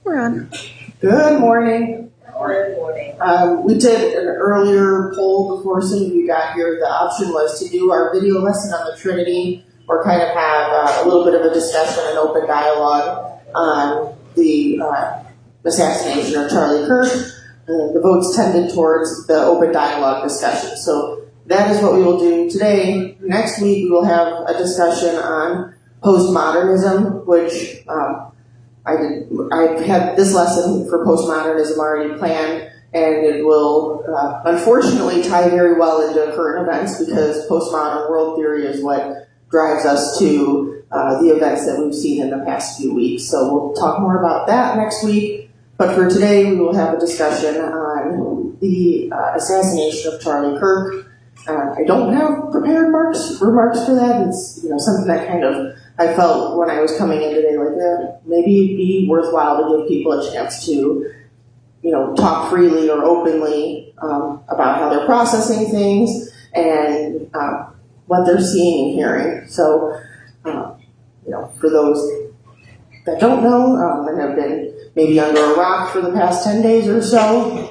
We're on. Good morning. Good morning. We did an earlier poll before some of you got here. The option was to do our video lesson on the Trinity or kind of have a little bit of a discussion and open dialogue on the assassination of Charlie Kirk. The votes tended towards the open dialogue discussion. So that is what we will do today. Next week we will have a discussion on postmodernism, which I had this lesson for postmodernism already planned, and it will unfortunately tie very well into current events because postmodern world theory is what drives us to the events that we've seen in the past few weeks. So we'll talk more about that next week. But for today, we will have a discussion on the assassination of Charlie Kirk. I don't have prepared remarks for that. It's something that kind of I felt when I was coming in today, like maybe it'd be worthwhile to give people a chance to, talk freely or openly about how they're processing things and what they're seeing and hearing. So, for those that don't know and have been maybe under a rock for the past 10 days or so,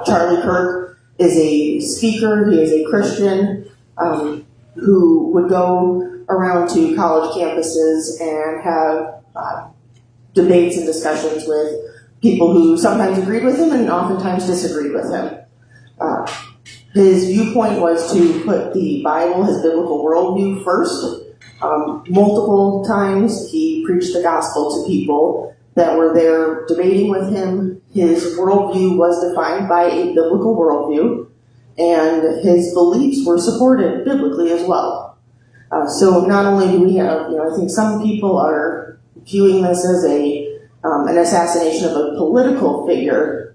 Charlie Kirk is a speaker. He is a Christian who would go around to college campuses and have debates and discussions with people who sometimes agreed with him and oftentimes disagreed with him. His viewpoint was to put the Bible, his biblical worldview, first. Multiple times he preached the gospel to people that were there debating with him. His worldview was defined by a biblical worldview, and his beliefs were supported biblically as well. So not only do we have, I think some people are viewing this as an assassination of a political figure,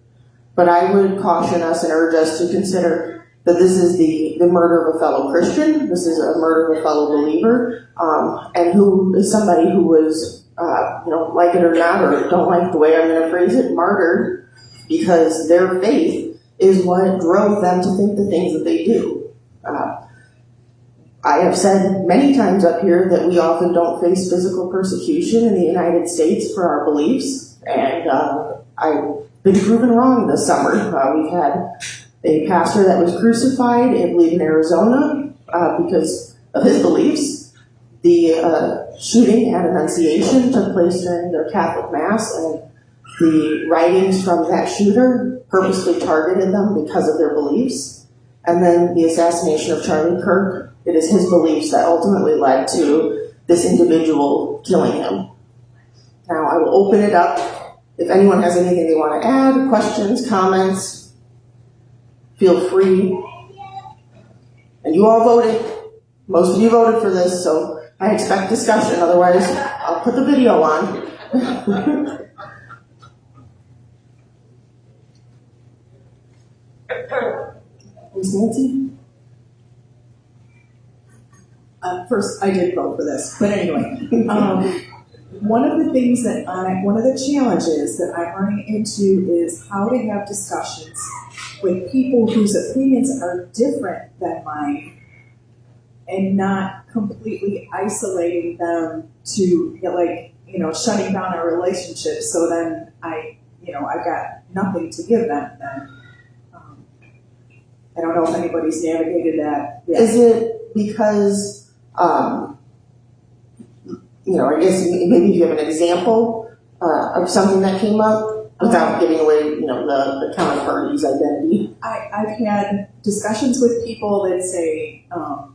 but I would caution us and urge us to consider that this is the murder of a fellow Christian. This is a murder of a fellow believer, and who is somebody who was, like it or not, or don't like the way I'm going to phrase it, martyred because their faith is what drove them to think the things that they do. I have said many times up here that we often don't face physical persecution in the United States for our beliefs, and I've been proven wrong this summer. We've had a pastor that was crucified, I believe in Arizona, because of his beliefs. The shooting at Annunciation took place during their Catholic Mass, and the writings from that shooter purposely targeted them because of their beliefs. And then the assassination of Charlie Kirk, it is his beliefs that ultimately led to this individual killing him. Now, I will open it up. If anyone has anything they want to add, questions, comments, feel free. And you all voted. Most of you voted for this, so I expect discussion. Otherwise, I'll put the video on. Miss Nancy? First, I did vote for this, but anyway, one of the things that one of the challenges that I'm running into is how to have discussions with people whose opinions are different than mine, and not completely isolating them to shutting down our relationship. So then I've got nothing to give them. Then I don't know if anybody's navigated that yet. Is it because I guess maybe if you have an example of something that came up without giving away, the counterparty's identity. I've had discussions with people that say, I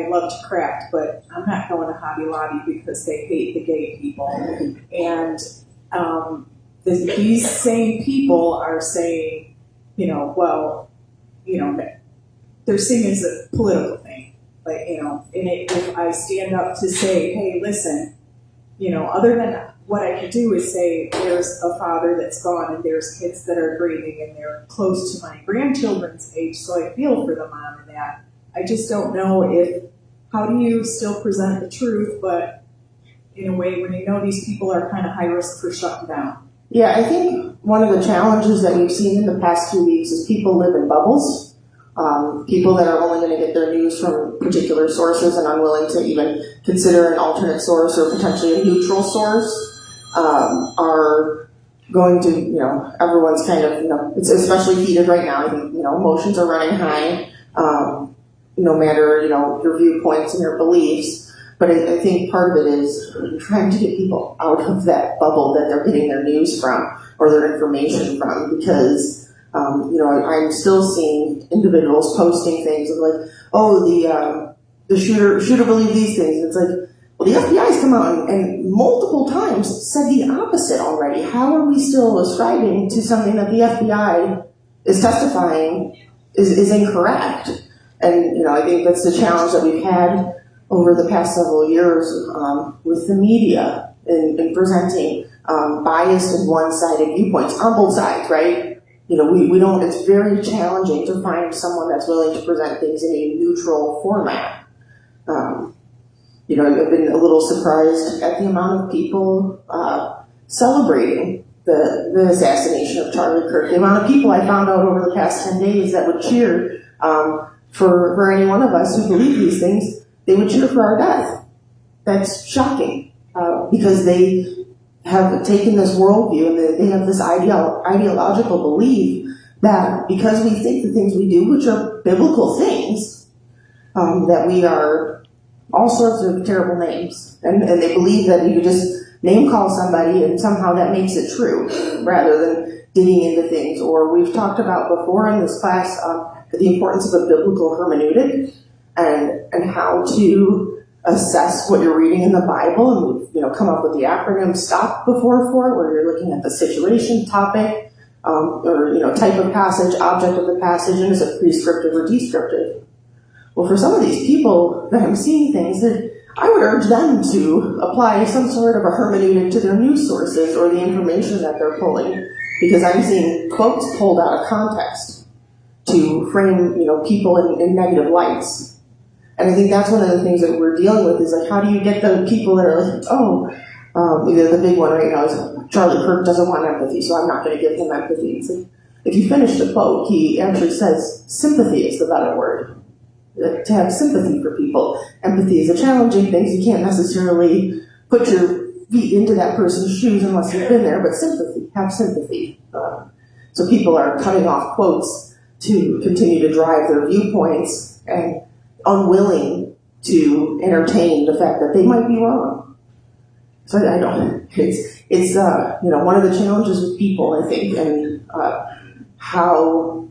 love to craft, but I'm not going to Hobby Lobby because they hate the gay people. And these same people are saying, they're seeing it as a political thing. If I stand up to say, hey, listen, other than what I can do is say there's a father that's gone and there's kids that are grieving and they're close to my grandchildren's age, so I feel for the mom and that. I just don't know how do you still present the truth, but in a way when these people are kind of high risk for shutting down. Yeah, I think one of the challenges that we've seen in the past 2 weeks is people live in bubbles. People that are only going to get their news from particular sources and unwilling to even consider an alternate source or potentially a neutral source are going to, everyone's kind of, it's especially heated right now. I think, emotions are running high, no matter, your viewpoints and your beliefs. But I think part of it is trying to get people out of that bubble that they're getting their news from or their information from, because, I'm still seeing individuals posting things of like, oh, the shooter believed these things. It's like, well, the FBI's come out and multiple times said the opposite already. How are we still ascribing to something that the FBI is testifying is incorrect? And, I think that's the challenge that we've had over the past several years with the media in presenting biased and one-sided viewpoints on both sides, right? We don't, it's very challenging to find someone that's willing to present things in a neutral format. I've been a little surprised at the amount of people celebrating the assassination of Charlie Kirk. The amount of people I found out over the past 10 days that would cheer for any one of us who believe these things, they would cheer for our death. That's shocking because they have taken this worldview and they have this ideological belief that because we think the things we do, which are biblical things, that we are all sorts of terrible names. And they believe that you could just name call somebody and somehow that makes it true rather than digging into things. Or we've talked about before in this class the importance of a biblical hermeneutic and how to assess what you're reading in the Bible, and we've come up with the acronym STOP before for it, where you're looking at the situation, topic, or type of passage, object of the passage, and is it prescriptive or descriptive? Well, for some of these people that I'm seeing things, that I would urge them to apply some sort of a hermeneutic to their news sources or the information that they're pulling, because I'm seeing quotes pulled out of context to frame people in negative lights. And I think that's one of the things that we're dealing with is like, how do you get the people that are like, the big one right now is Charlie Kirk doesn't want empathy, so I'm not going to give him empathy. It's like, if you finish the quote, he actually says sympathy is the better word. To have sympathy for people. Empathy is a challenging thing, so you can't necessarily put your feet into that person's shoes unless you've been there, but sympathy, have sympathy. So people are cutting off quotes to continue to drive their viewpoints and unwilling to entertain the fact that they might be wrong. So I don't. It's one of the challenges with people, I think, and how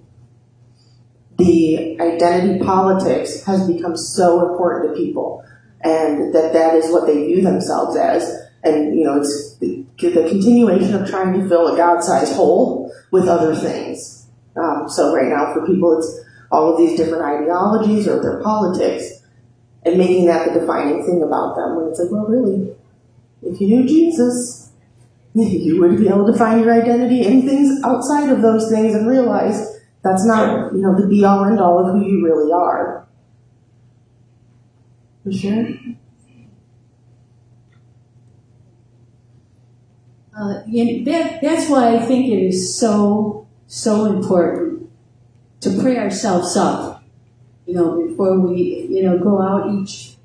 the identity politics has become so important to people, and that is what they view themselves as. And it's the continuation of trying to fill a God-sized hole with other things. So right now, for people, it's all of these different ideologies or their politics, and making that the defining thing about them. When it's like, well, really, if you knew Jesus, you would be able to find your identity in things outside of those things and realize that's not, the be-all, end-all of who you really are. For sure? That's why I think it is so important to pray ourselves up, before we, go out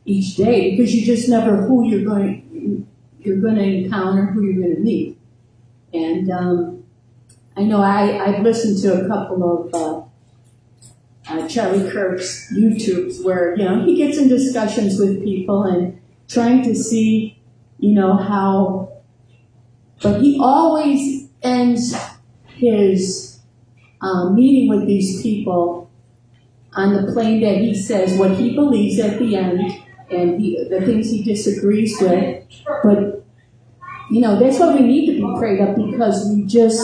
each day, because you just never who you're going to encounter, who you're going to meet. And I know I've listened to a couple of Charlie Kirk's YouTubes where, he gets in discussions with people and trying to see, how, but he always ends his meeting with these people on the plane that he says what he believes at the end and the things he disagrees with. But, that's why we need to be prayed up, because we just,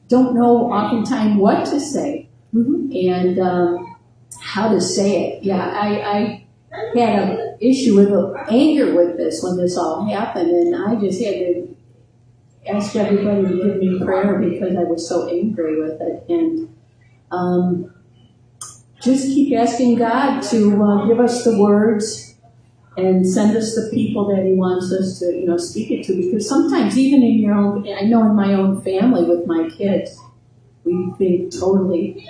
don't know oftentimes what to say and how to say it. Yeah, I had an issue with anger with this when this all happened, and I just had to ask everybody to give me prayer because I was so angry with it. And just keep asking God to give us the words and send us the people that He wants us to, speak it to. Because sometimes even in your own, I know in my own family with my kids, we think totally,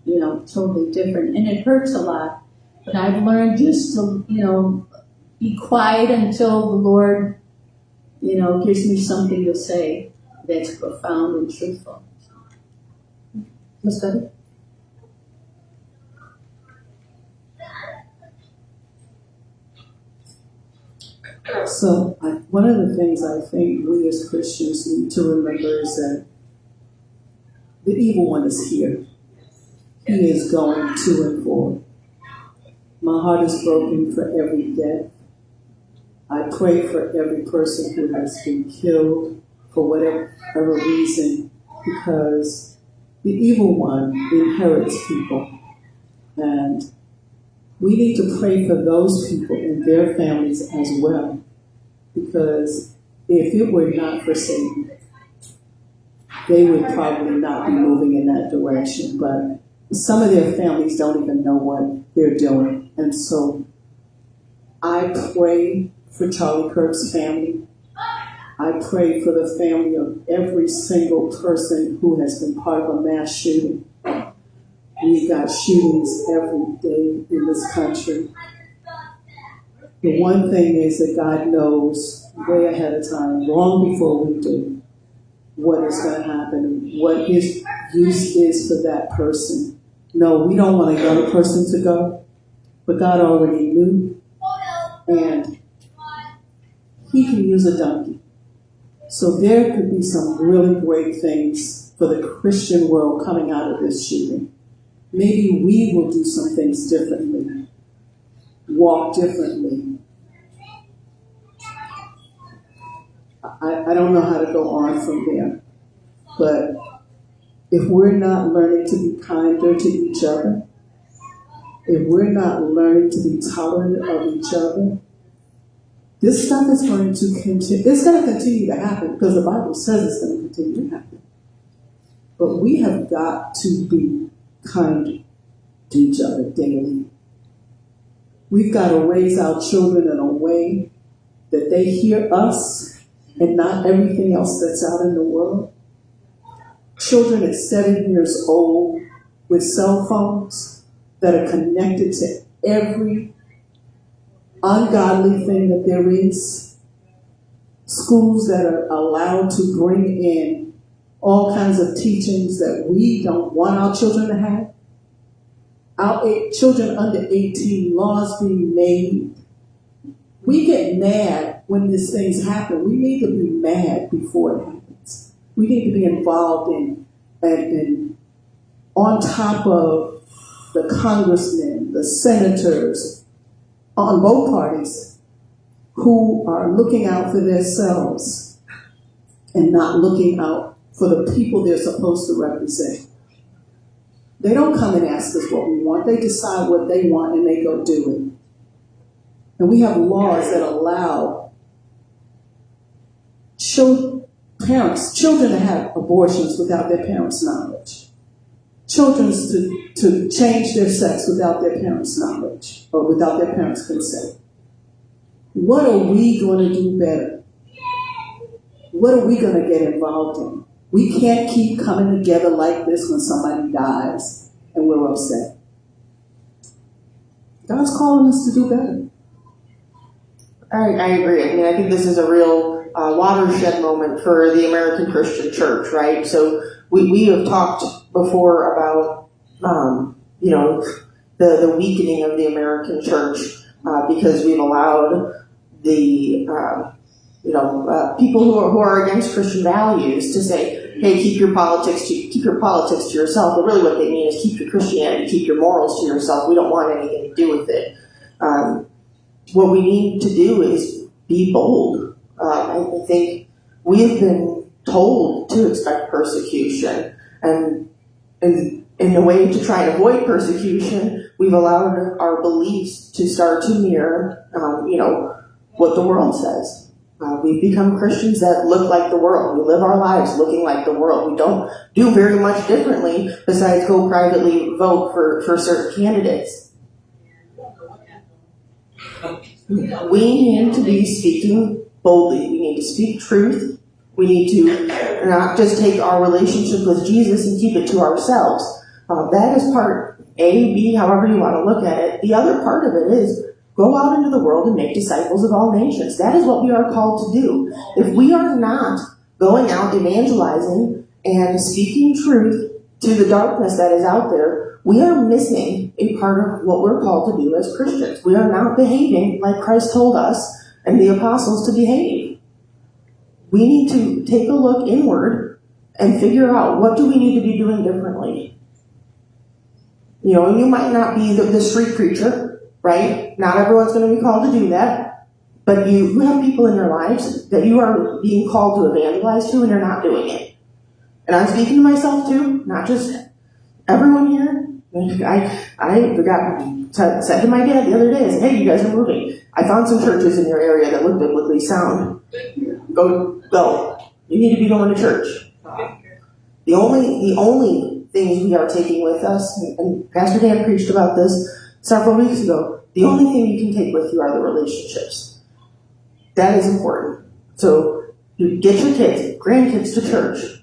totally different. And it hurts a lot. But I've learned just to, be quiet until the Lord gives me something to say that's profound and truthful. Ms. Betty? So, one of the things I think we as Christians need to remember is that the evil one is here. He is going to and fro. My heart is broken for every death. I pray for every person who has been killed for whatever reason, because the evil one inherits people. And we need to pray for those people and their families as well, because if it were not for Satan, they would probably not be moving in that direction. But some of their families don't even know what they're doing. And so I pray for Charlie Kirk's family. I pray for the family of every single person who has been part of a mass shooting. We've got shootings every day in this country. The one thing is that God knows way ahead of time, long before we do, what is going to happen and what his use is for that person. No, we don't want a young person to go, but God already knew. And he can use a donkey. So there could be some really great things for the Christian world coming out of this shooting. Maybe we will do some things differently, walk differently. I don't know how to go on from there, but if we're not learning to be kinder to each other, if we're not learning to be tolerant of each other, this stuff is going to continue. It's going to continue to happen because the Bible says it's going to continue to happen. But we have got to be kind to each other daily. We've got to raise our children in a way that they hear us and not everything else that's out in the world. Children at 7 years old with cell phones that are connected to every ungodly thing that there is. Schools that are allowed to bring in all kinds of teachings that we don't want our children to have. Our children under 18, laws being made. We get mad when these things happen. We need to be mad before it happens. We need to be involved in and on top of the congressmen, the senators, on both parties, who are looking out for themselves and not looking out for the people they're supposed to represent. They don't come and ask us what we want. They decide what they want and they go do it. And we have laws that allow children to have abortions without their parents' knowledge. Children to change their sex without their parents' knowledge or without their parents' consent. What are we going to do better? What are we going to get involved in? We can't keep coming together like this when somebody dies and we're upset. God's calling us to do better. I agree. I mean, I think this is a real watershed moment for the American Christian Church, right? So we have talked before about, the weakening of the American church because we've allowed the, people who are against Christian values to say, hey, keep your politics to yourself. But really what they mean is keep your Christianity, keep your morals to yourself. We don't want anything to do with it. What we need to do is be bold. I think we have been told to expect persecution, and in a way to try and avoid persecution, we've allowed our beliefs to start to mirror, what the world says. We've become Christians that look like the world. We live our lives looking like the world. We don't do very much differently besides go privately vote for certain candidates. We need to be speaking boldly. We need to speak truth. We need to not just take our relationship with Jesus and keep it to ourselves. That is part A, B, however you want to look at it. The other part of it is Go out into the world and make disciples of all nations. That is what we are called to do. If we are not going out evangelizing and speaking truth to the darkness that is out there, we are missing a part of what we're called to do as Christians. We are not behaving like Christ told us and the apostles to behave. We need to take a look inward and figure out, what do we need to be doing differently? You know, you might not be the street preacher, right? Not everyone's going to be called to do that. But you have people in your lives that you are being called to evangelize to, and you're not doing it. And I'm speaking to myself too, not just everyone here. Said to my dad the other day, I said, hey, you guys are moving. I found some churches in your area that look biblically sound. Go. You need to be going to church. The only things we are taking with us, and Pastor Dan preached about this several weeks ago, the only thing you can take with you are the relationships. That is important. So you get your kids, grandkids to church.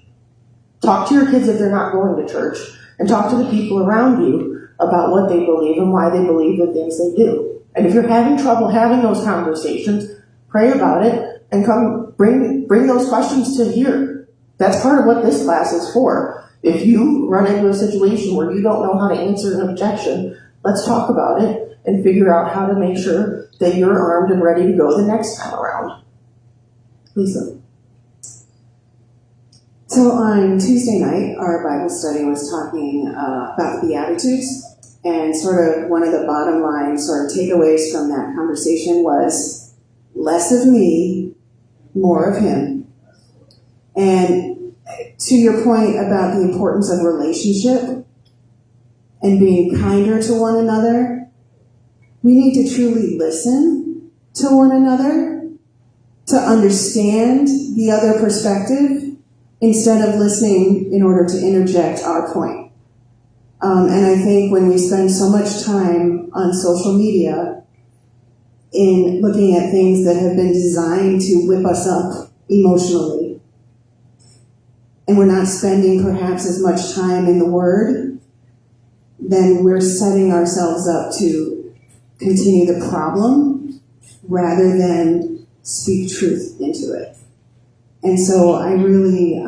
Talk to your kids if they're not going to church, and talk to the people around you about what they believe and why they believe the things they do. And if you're having trouble having those conversations, pray about it and come bring those questions to here. That's part of what this class is for. If you run into a situation where you don't know how to answer an objection, let's talk about it and figure out how to make sure that you're armed and ready to go the next time around. Lisa. So on Tuesday night, our Bible study was talking about the Beatitudes, and sort of one of the bottom line sort of takeaways from that conversation was less of me, more of him. And to your point about the importance of relationship and being kinder to one another, we need to truly listen to one another to understand the other perspective, instead of listening in order to interject our point. And I think when we spend so much time on social media in looking at things that have been designed to whip us up emotionally, and we're not spending perhaps as much time in the Word, then we're setting ourselves up to continue the problem rather than speak truth into it. And so I really,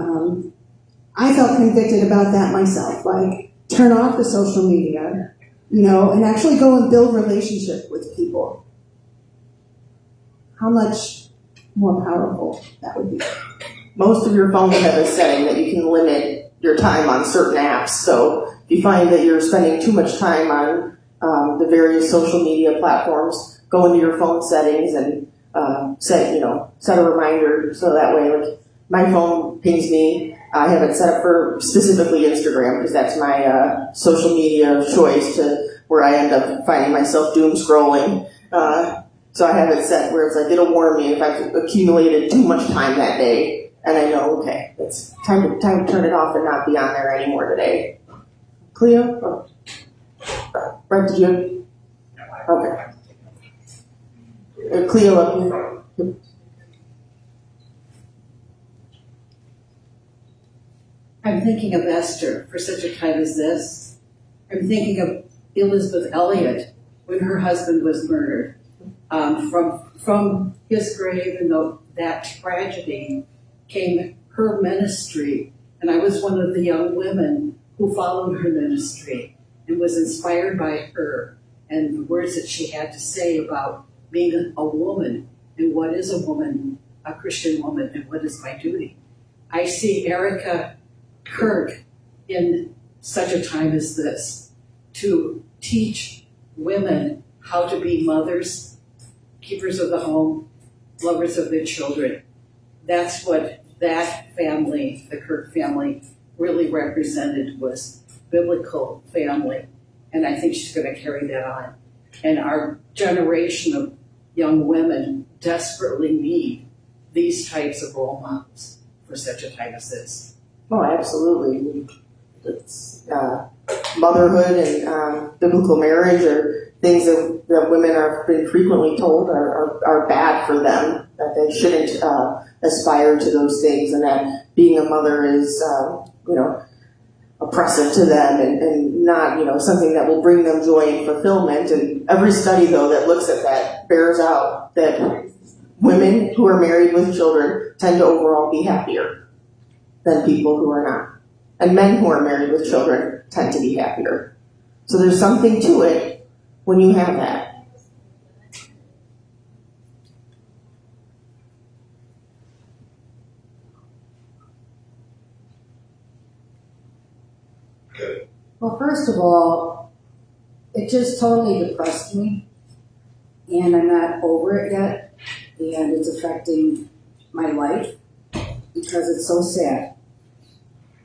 I felt convicted about that myself. Like, turn off the social media, and actually go and build relationship with people. How much more powerful that would be. Most of your phones have a setting that you can limit your time on certain apps. So if you find that you're spending too much time on the various social media platforms, go into your phone settings and set a reminder so that way, like, my phone pings me. I have it set up for specifically Instagram because that's my social media of choice, to where I end up finding myself doom scrolling. So I have it set where it's like, it'll warn me if I've accumulated too much time that day, and I know, okay, it's time to turn it off and not be on there anymore today. Cleo? Brent, did you? Okay. Cleo up here. I'm thinking of Esther for such a time as this. I'm thinking of Elizabeth Elliot when her husband was murdered. From his grave and that tragedy came her ministry. And I was one of the young women who followed her ministry and was inspired by her and the words that she had to say about being a woman and what is a woman, a Christian woman, and what is my duty. I see Erica Kirk in such a time as this to teach women how to be mothers, keepers of the home, lovers of their children. That's what that family, the Kirk family, really represented, was biblical family. And I think she's going to carry that on. And our generation of young women desperately need these types of role models for such a time as this. Oh, absolutely. It's, motherhood and biblical marriage are things that women have been frequently told are bad for them, that they shouldn't aspire to those things, and that being a mother is, a oppressive to them and not, something that will bring them joy and fulfillment. And every study, though, that looks at that bears out that women who are married with children tend to overall be happier than people who are not. And men who are married with children tend to be happier. So there's something to it when you have that. Well, first of all, it just totally depressed me, and I'm not over it yet, and it's affecting my life because it's so sad.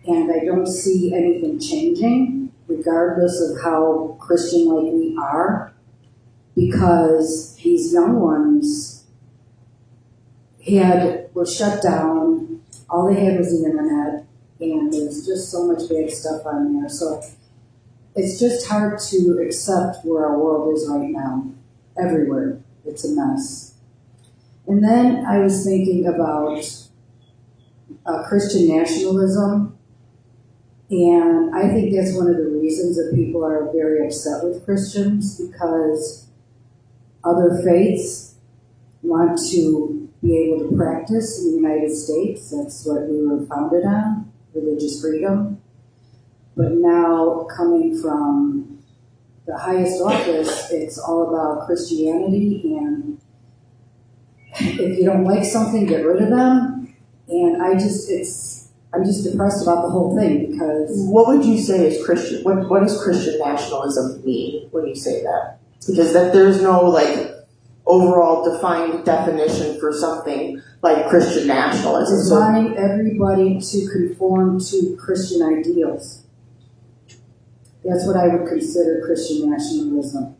And I don't see anything changing, regardless of how Christian-like we are, because these young ones were shut down. All they had was the internet, and there's just so much bad stuff on there. So it's just hard to accept where our world is right now. Everywhere, it's a mess. And then I was thinking about Christian nationalism. And I think that's one of the reasons that people are very upset with Christians, because other faiths want to be able to practice in the United States. That's what we were founded on, religious freedom. But now, coming from the highest office, it's all about Christianity, and if you don't like something, get rid of them. And I'm just depressed about the whole thing, because... What would you say is Christian? What does Christian nationalism mean when you say that? Because there's no, overall defined definition for something like Christian nationalism. It's wanting everybody to conform to Christian ideals. That's what I would consider Christian nationalism.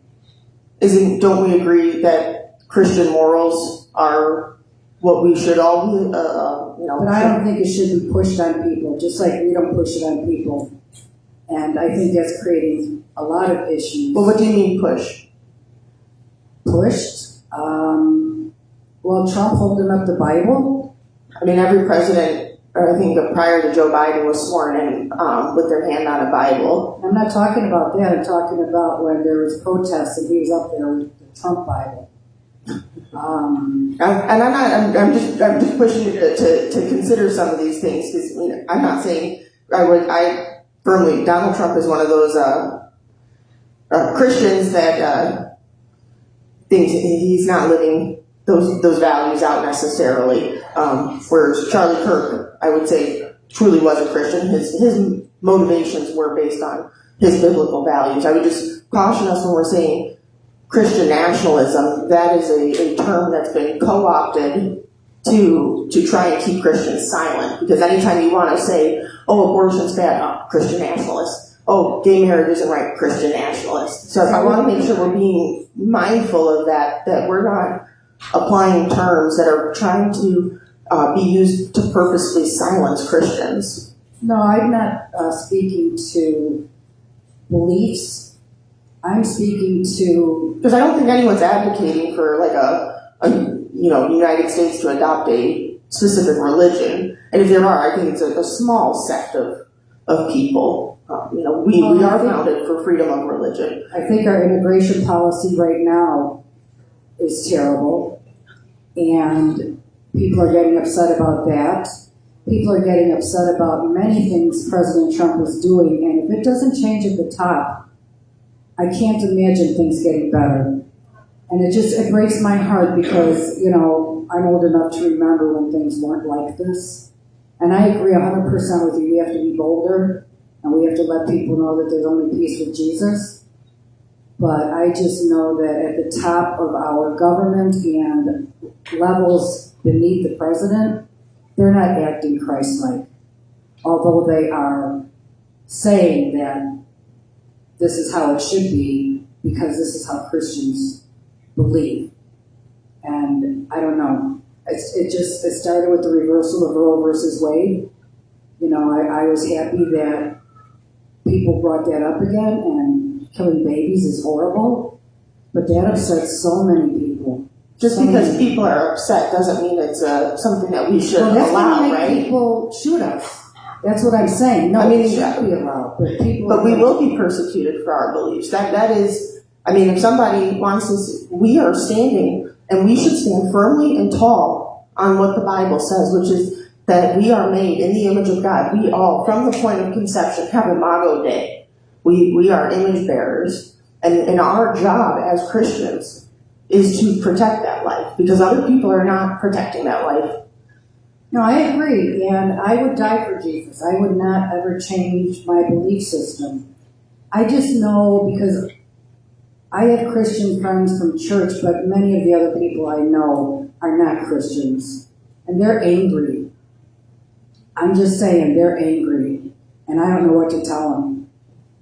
Don't we agree that Christian morals are what we should all be, But I don't think it should be pushed on people, just like we don't push it on people. And I think that's creating a lot of issues. Well, what do you mean push? Pushed? Well, Trump holding up the Bible. I mean, every president, or I think prior to Joe Biden, was sworn in with their hand on a Bible. I'm not talking about that. I'm talking about when there was protests and he was up there with the Trump Bible. I'm just pushing you to consider some of these things, because I'm not saying Donald Trump is one of those Christians that thinks he's not living those values out necessarily. Whereas Charlie Kirk, I would say, truly was a Christian. His motivations were based on his biblical values. I would just caution us when we're saying Christian nationalism, that is a term that's been co-opted to try and keep Christians silent. Because anytime you want to say, oh, abortion's bad, Christian nationalist. Oh, gay marriage isn't right, Christian nationalist. So I want to make sure we're being mindful of that we're not applying terms that are trying to be used to purposely silence Christians. No, I'm not speaking to beliefs. I'm speaking to... Because I don't think anyone's advocating for United States to adopt a specific religion. And if there are, I think it's a small sect of people. We are founded for freedom of religion. I think our immigration policy right now is terrible. And people are getting upset about that. People are getting upset about many things President Trump is doing. And if it doesn't change at the top, I can't imagine things getting better. And it breaks my heart because, I'm old enough to remember when things weren't like this. And I agree 100% with you. We have to be bolder, and we have to let people know that there's only peace with Jesus. But I just know that at the top of our government and levels beneath the president, they're not acting Christ-like. Although they are saying that this is how it should be, because this is how Christians believe. And I don't know. It started with the reversal of Roe versus Wade. I was happy that people brought that up again, and killing babies is horrible. But that upsets so many people. Just because people are upset doesn't mean it's something that we should allow, right? People shoot us. That's what I'm saying. No, I mean, it should be allowed, but people. But we will be persecuted for our beliefs. That is, I mean, if somebody wants us, we are standing, and we should stand firmly and tall on what the Bible says, which is that we are made in the image of God. We all, from the point of conception, have Imago Dei. We are image bearers, and our job as Christians is to protect that life, because other people are not protecting that life. No, I agree, and I would die for Jesus. I would not ever change my belief system. I just know because I have Christian friends from church, but many of the other people I know are not Christians, and they're angry. I'm just saying, they're angry, and I don't know what to tell them,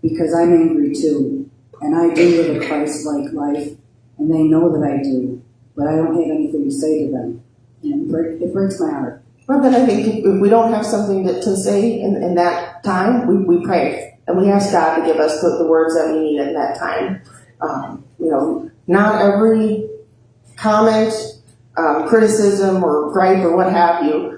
because I'm angry too, and I do live a Christ-like life, and they know that I do, but I don't have anything to say to them, and it breaks my heart. Well, then I think if we don't have something to say in that time, we pray. And we ask God to give us the words that we need in that time. Not every comment, criticism, or gripe, or what have you,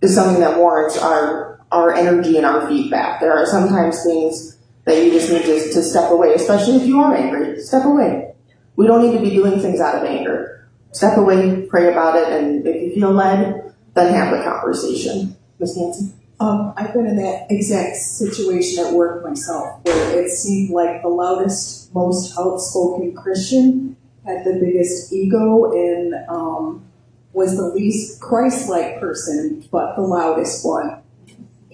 is something that warrants our energy and our feedback. There are sometimes things that you just need to step away, especially if you are angry. Step away. We don't need to be doing things out of anger. Step away, pray about it, and if you feel led, then have the conversation. Ms. Nancy? I've been in that exact situation at work myself, where it seemed like the loudest, most outspoken Christian had the biggest ego and was the least Christ-like person, but the loudest one.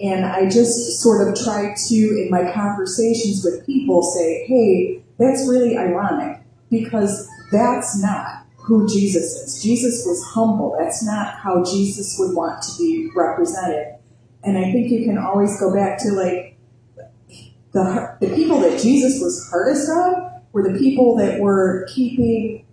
And I just sort of tried to, in my conversations with people, say, hey, that's really ironic, because that's not who Jesus is. Jesus was humble. That's not how Jesus would want to be represented. And I think you can always go back to like the people that Jesus was hardest on were the people that were keeping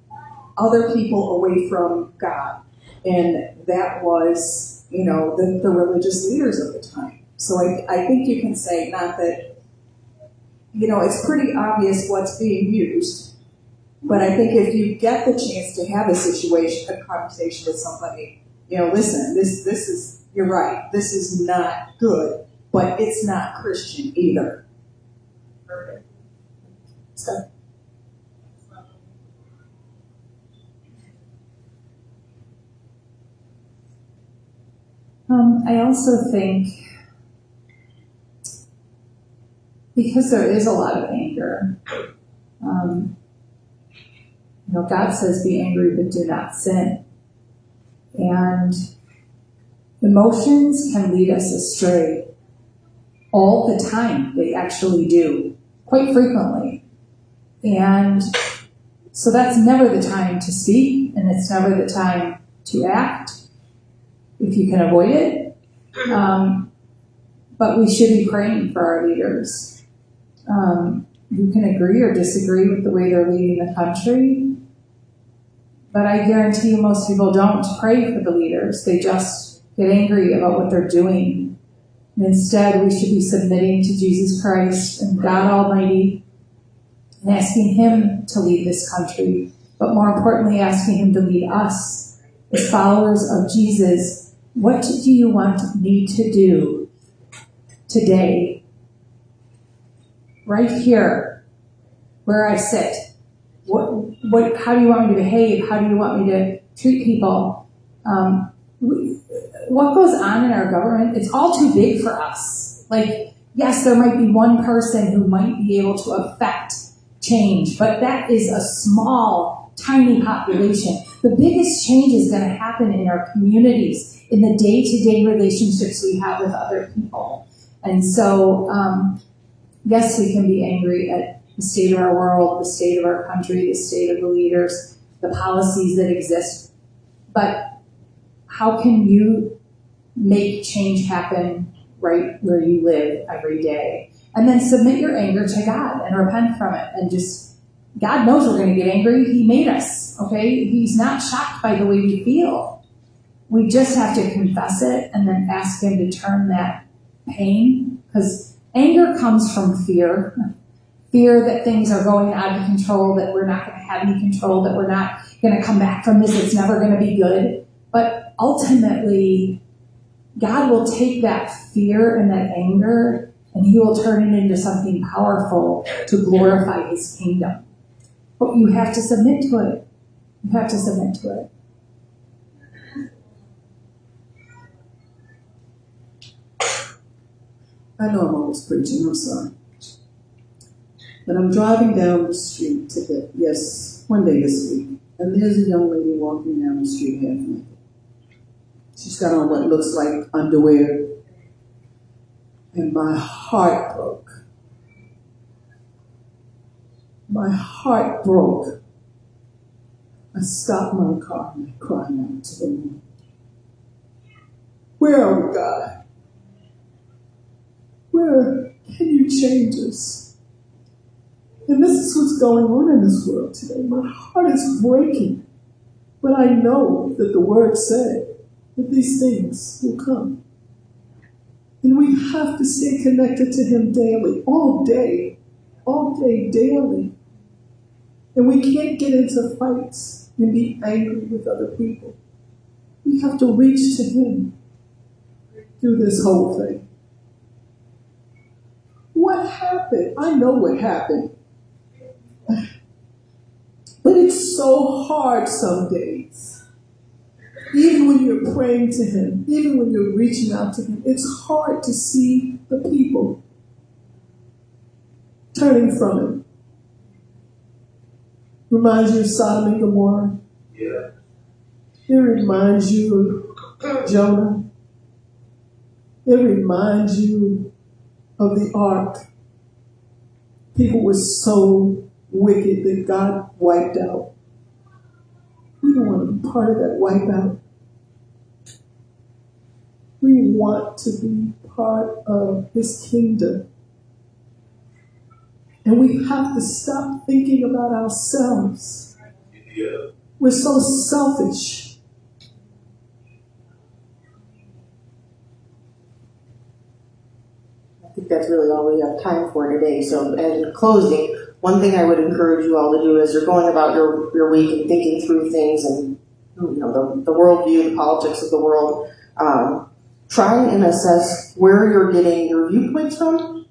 other people away from God. And that was, the religious leaders of the time. So I think you can say, not that, it's pretty obvious what's being used. But I think if you get the chance to have a conversation with somebody, listen, this is, you're right, this is not good, but it's not Christian either. Okay. So. I also think, because there is a lot of anger, God says, be angry, but do not sin. And emotions can lead us astray all the time. They actually do, quite frequently. And so that's never the time to speak, and it's never the time to act, if you can avoid it. But we should be praying for our leaders. You can agree or disagree with the way they're leading the country, but I guarantee you most people don't pray for the leaders. They just get angry about what they're doing. And instead, we should be submitting to Jesus Christ and God Almighty and asking Him to lead this country, but more importantly, asking Him to lead us as followers of Jesus. What do you want me to do today, right here, where I sit? How do you want me to behave? How do you want me to treat people? What goes on in our government, it's all too big for us. Like, yes, there might be one person who might be able to affect change, but that is a small, tiny population. The biggest change is going to happen in our communities, in the day-to-day relationships we have with other people. And so, yes, we can be angry at the state of our world, the state of our country, the state of the leaders, the policies that exist. But how can you make change happen right where you live every day? And then submit your anger to God and repent from it. And just, God knows we're going to get angry. He made us, okay? He's not shocked by the way we feel. We just have to confess it and then ask Him to turn that pain. Because anger comes from fear. Fear that things are going out of control, that we're not going to have any control, that we're not going to come back from this, it's never going to be good. But ultimately, God will take that fear and that anger and he will turn it into something powerful to glorify his kingdom. But you have to submit to it. You have to submit to it. I know I'm always preaching, I'm sorry. But I'm driving down the street one day this week, and there's a young lady walking down the street half naked. She's got on what looks like underwear, and my heart broke. My heart broke. I stopped my car and I cried out to the Lord. Where are we, God? Where can you change us? And this is what's going on in this world today. My heart is breaking. But I know that the word said that these things will come. And we have to stay connected to him daily, all day, daily. And we can't get into fights and be angry with other people. We have to reach to him through this whole thing. What happened? I know what happened. But it's so hard some days. Even when you're praying to him, even when you're reaching out to him, it's hard to see the people turning from him. Reminds you of Sodom and Gomorrah. Yeah. It reminds you of Jonah. It reminds you of the ark. People were so wicked that God wiped out. We don't want to be part of that wipeout. We want to be part of his kingdom. And we have to stop thinking about ourselves. Yeah. We're so selfish. I think that's really all we have time for today. So, in closing, one thing I would encourage you all to do as you're going about your week and thinking through things and the worldview, the politics of the world, try and assess where you're getting your viewpoints from,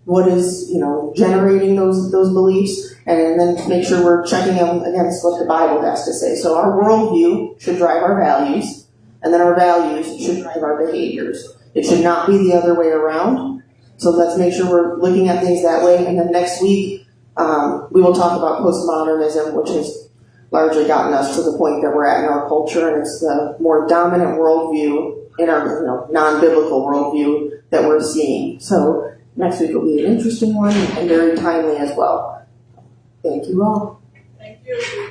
what is generating those beliefs, and then make sure we're checking them against what the Bible has to say. So our worldview should drive our values, and then our values should drive our behaviors. It should not be the other way around. So let's make sure we're looking at things that way. And then next week, we will talk about postmodernism, which has largely gotten us to the point that we're at in our culture, and it's the more dominant worldview in our non-biblical worldview that we're seeing. So next week will be an interesting one and very timely as well. Thank you all. Thank you.